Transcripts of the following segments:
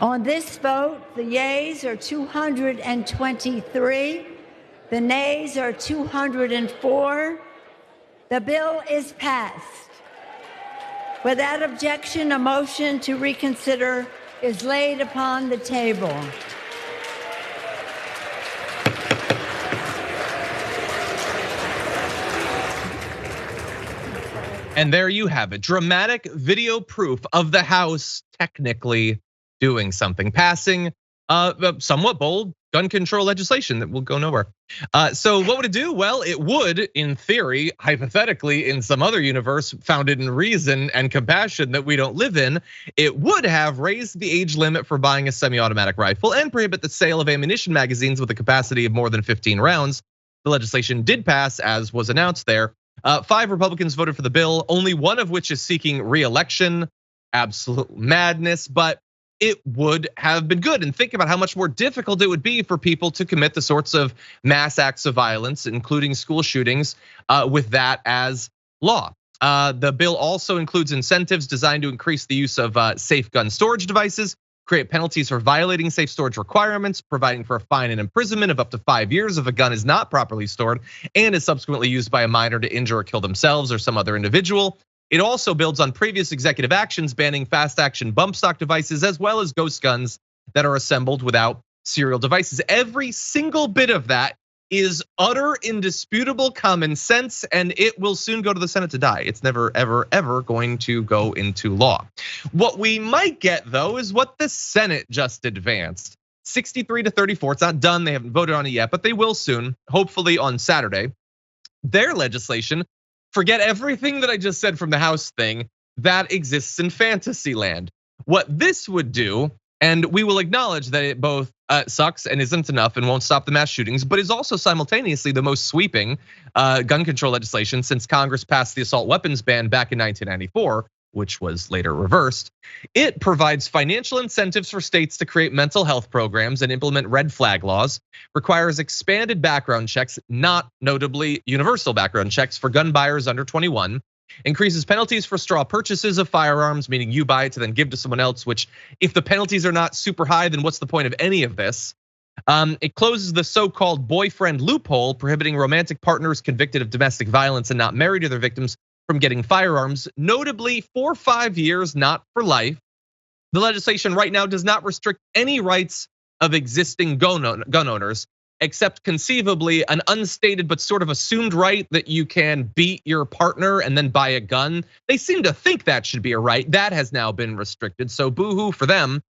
On this vote, the yeas are 223, the nays are 204. The bill is passed. Without objection, a motion to reconsider is laid upon the table. And there you have it, dramatic video proof of the House technically doing something, passing somewhat bold gun control legislation that will go nowhere. So what would it do? Well, it would, in theory, hypothetically, in some other universe founded in reason and compassion that we don't live in, it would have raised the age limit for buying a semi-automatic rifle and prohibit the sale of ammunition magazines with a capacity of more than 15 rounds. The legislation did pass, as was announced there. 5 Republicans voted for the bill, only one of which is seeking re-election. Absolute madness, but it would have been good. And think about how much more difficult it would be for people to commit the sorts of mass acts of violence, including school shootings, with that as law. The bill also includes incentives designed to increase the use of safe gun storage devices, create penalties for violating safe storage requirements, providing for a fine and imprisonment of up to 5 years if a gun is not properly stored and is subsequently used by a minor to injure or kill themselves or some other individual. It also builds on previous executive actions banning fast action bump stock devices as well as ghost guns that are assembled without serial devices. Every single bit of that is utter indisputable common sense, and it will soon go to the Senate to die. It's never, ever, ever going to go into law. What we might get, though, is what the Senate just advanced. 63 to 34, it's not done, they haven't voted on it yet, but they will soon, hopefully on Saturday. Their legislation, forget everything that I just said from the House thing, that exists in fantasy land. What this would do, and we will acknowledge that it both sucks and isn't enough and won't stop the mass shootings, but is also simultaneously the most sweeping gun control legislation since Congress passed the assault weapons ban back in 1994, which was later reversed. It provides financial incentives for states to create mental health programs and implement red flag laws, requires expanded background checks, not notably universal background checks for gun buyers under 21, increases penalties for straw purchases of firearms, meaning you buy it to then give to someone else, which if the penalties are not super high, then what's the point of any of this? It closes the so-called boyfriend loophole, prohibiting romantic partners convicted of domestic violence and not married to their victims from getting firearms, notably for 5 years, not for life. The legislation right now does not restrict any rights of existing gun owners, except conceivably an unstated but sort of assumed right that you can beat your partner and then buy a gun. They seem to think that should be a right. That has now been restricted, so boo-hoo for them.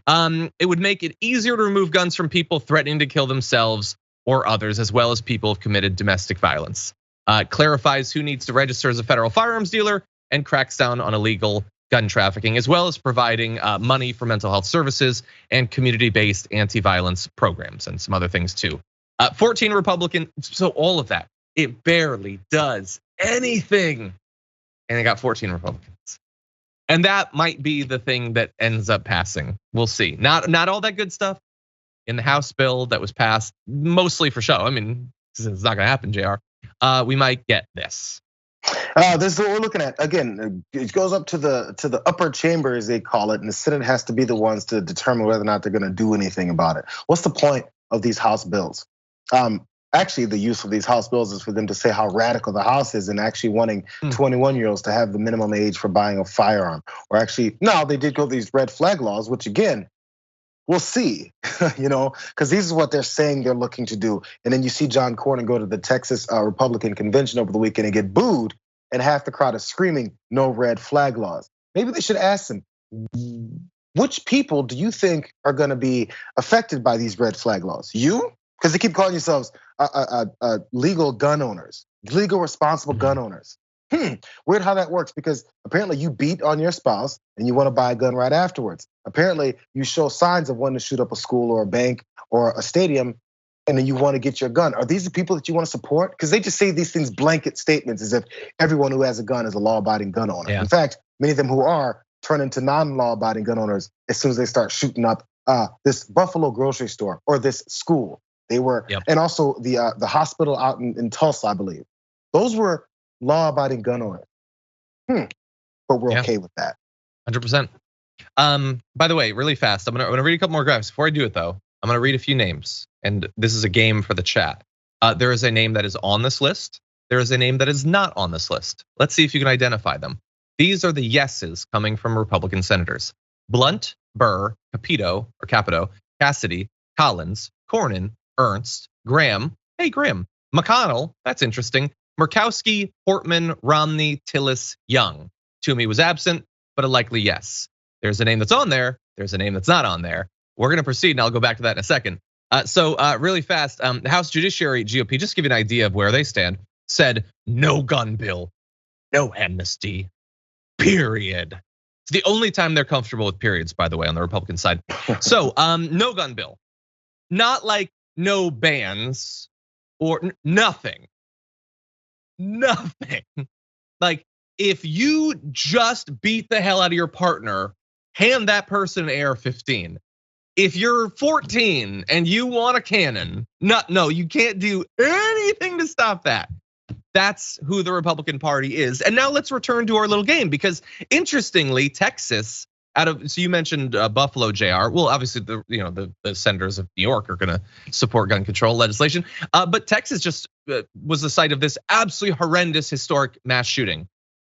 It would make it easier to remove guns from people threatening to kill themselves or others, as well as people who've committed domestic violence. Clarifies who needs to register as a federal firearms dealer and cracks down on illegal gun trafficking, as well as providing money for mental health services and community-based anti-violence programs and some other things too. 14 Republicans, so all of that, it barely does anything. And they got 14 Republicans. And that might be the thing that ends up passing. We'll see. Not all that good stuff in the House bill that was passed, mostly for show. I mean, it's not gonna happen, JR. We might get this. This is what we're looking at. Again, it goes up to the upper chamber, as they call it, and the Senate has to be the ones to determine whether or not they're gonna do anything about it. What's the point of these House bills? Actually, the use of these House bills is for them to say how radical the House is and actually wanting 21-year-olds to have the minimum age for buying a firearm. Or actually, no, they did go these red flag laws, which again, we'll see, because this is what they're saying they're looking to do. And then you see John Cornyn go to the Texas Republican convention over the weekend and get booed, and half the crowd is screaming, no red flag laws. Maybe they should ask them, which people do you think are gonna be affected by these red flag laws? You? Because they keep calling yourselves legal gun owners, legal responsible gun owners. Weird how that works, because apparently you beat on your spouse and you wanna buy a gun right afterwards. Apparently you show signs of wanting to shoot up a school or a bank or a stadium, and then you wanna get your gun. Are these the people that you wanna support? Because they just say these things blanket statements as if everyone who has a gun is a law-abiding gun owner. Yeah. In fact, many of them who are turn into non-law-abiding gun owners as soon as they start shooting up this Buffalo grocery store or this school. They were, and also the hospital out in Tulsa, I believe. Those were law-abiding gun owners. But we're okay with that. 100%. By the way, really fast, I'm gonna read a couple more graphs. Before I do it though, I'm gonna read a few names, and this is a game for the chat. There is a name that is on this list. There is a name that is not on this list. Let's see if you can identify them. These are the yeses coming from Republican senators: Blunt, Burr, Capito, Cassidy, Collins, Cornyn, Ernst, Graham. Hey, Graham. McConnell, that's interesting. Murkowski, Portman, Romney, Tillis, Young. Toomey was absent, but a likely yes. There's a name that's on there. There's a name that's not on there. We're gonna proceed, and I'll go back to that in a second. So really fast, the House Judiciary GOP, just to give you an idea of where they stand, said no gun bill, no amnesty, period. It's the only time they're comfortable with periods, by the way, on the Republican side. So no gun bill, not like no bans or nothing. Like if you just beat the hell out of your partner, hand that person an AR-15. If you're 14 and you want a cannon, no, you can't do anything to stop that. That's who the Republican Party is. And now let's return to our little game, because interestingly, Texas, so you mentioned Buffalo, JR. Well, obviously the senators of New York are gonna support gun control legislation. But Texas just was the site of this absolutely horrendous historic mass shooting.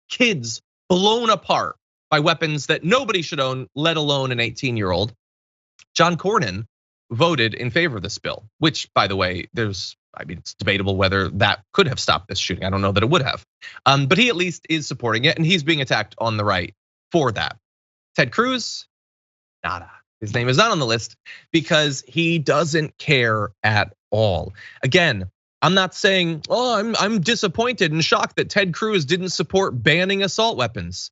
Kids blown apart by weapons that nobody should own, let alone an 18-year-old. John Cornyn voted in favor of this bill, which, by the way, it's debatable whether that could have stopped this shooting. I don't know that it would have, but he at least is supporting it, and he's being attacked on the right for that. Ted Cruz, nada. His name is not on the list because he doesn't care at all. Again, I'm not saying, I'm disappointed and shocked that Ted Cruz didn't support banning assault weapons.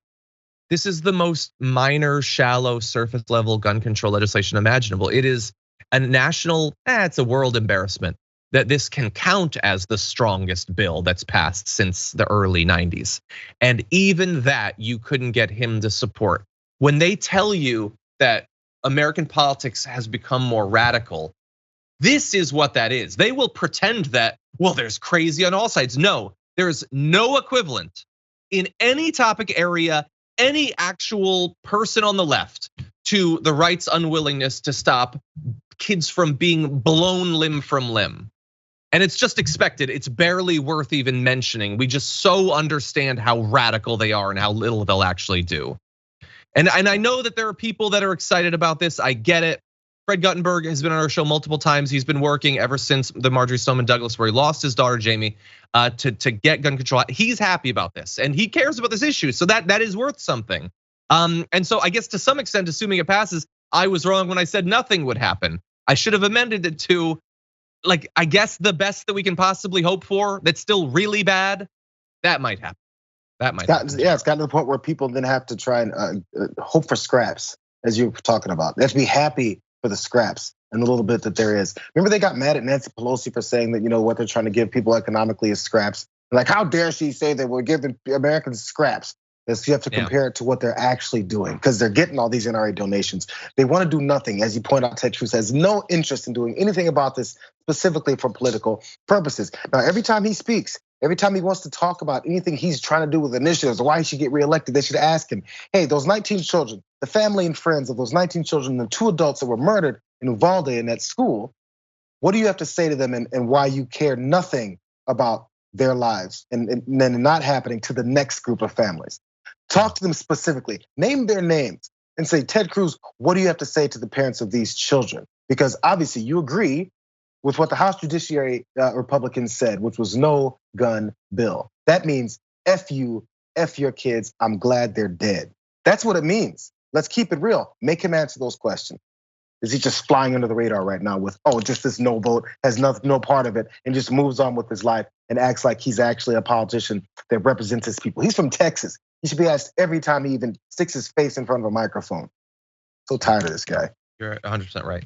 This is the most minor, shallow, surface level gun control legislation imaginable. It is a national, it's a world embarrassment that this can count as the strongest bill that's passed since the early 90s. And even that you couldn't get him to support. When they tell you that American politics has become more radical, this is what that is. They will pretend that, well, there's crazy on all sides. No, there's no equivalent in any topic area, any actual person on the left, to the right's unwillingness to stop kids from being blown limb from limb. And it's just expected. It's barely worth even mentioning. We just so understand how radical they are and how little they'll actually do. And I know that there are people that are excited about this. I get it. Fred Guttenberg has been on our show multiple times. He's been working ever since the Marjorie Stoneman Douglas, where he lost his daughter Jamie, to get gun control. He's happy about this, and he cares about this issue. So that is worth something. And so I guess to some extent, assuming it passes, I was wrong when I said nothing would happen. I should have amended it to, like, I guess the best that we can possibly hope for. That's still really bad. That might happen. Yeah, it's gotten to the point where people then have to try and hope for scraps, as you were talking about. They have to be happy for the scraps and the little bit that there is. Remember, they got mad at Nancy Pelosi for saying that, what they're trying to give people economically is scraps. Like, how dare she say that we're giving Americans scraps? You have to compare it to what they're actually doing, because they're getting all these NRA donations. They want to do nothing. As you point out, Ted Cruz has no interest in doing anything about this, specifically for political purposes. Now, every time he speaks, every time he wants to talk about anything he's trying to do with initiatives or why he should get reelected, they should ask him, hey, those 19 children, the family and friends of those 19 children, the 2 adults that were murdered in Uvalde in that school, what do you have to say to them and why you care nothing about their lives and then not happening to the next group of families? Talk to them specifically, name their names, and say, Ted Cruz, what do you have to say to the parents of these children? Because obviously you agree with what the House Judiciary Republicans said, which was no gun bill. That means F you, F your kids, I'm glad they're dead. That's what it means. Let's keep it real. Make him answer those questions. Is he just flying under the radar right now with, just this no vote, has no part of it, and just moves on with his life and acts like he's actually a politician that represents his people? He's from Texas. He should be asked every time he even sticks his face in front of a microphone. So tired of this guy. You're 100% right.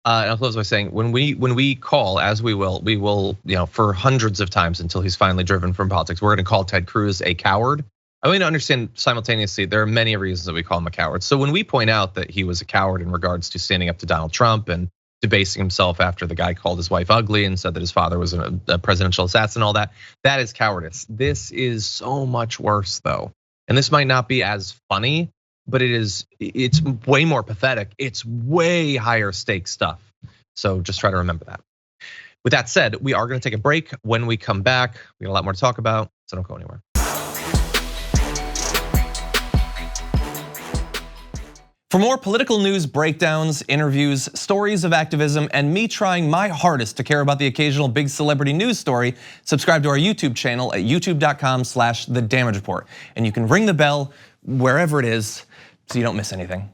And I'll close by saying, when we call, as we will, for hundreds of times until he's finally driven from politics, we're gonna call Ted Cruz a coward. I want to understand simultaneously, there are many reasons that we call him a coward. So when we point out that he was a coward in regards to standing up to Donald Trump and debasing himself after the guy called his wife ugly and said that his father was a presidential assassin, all that is cowardice. This is so much worse though. And this might not be as funny, but it's way more pathetic. It's way higher stakes stuff. So just try to remember that. With that said, we are gonna take a break. When we come back, we got a lot more to talk about, so don't go anywhere. For more political news breakdowns, interviews, stories of activism, and me trying my hardest to care about the occasional big celebrity news story, subscribe to our YouTube channel at youtube.com/The Damage Report. And you can ring the bell wherever it is so you don't miss anything.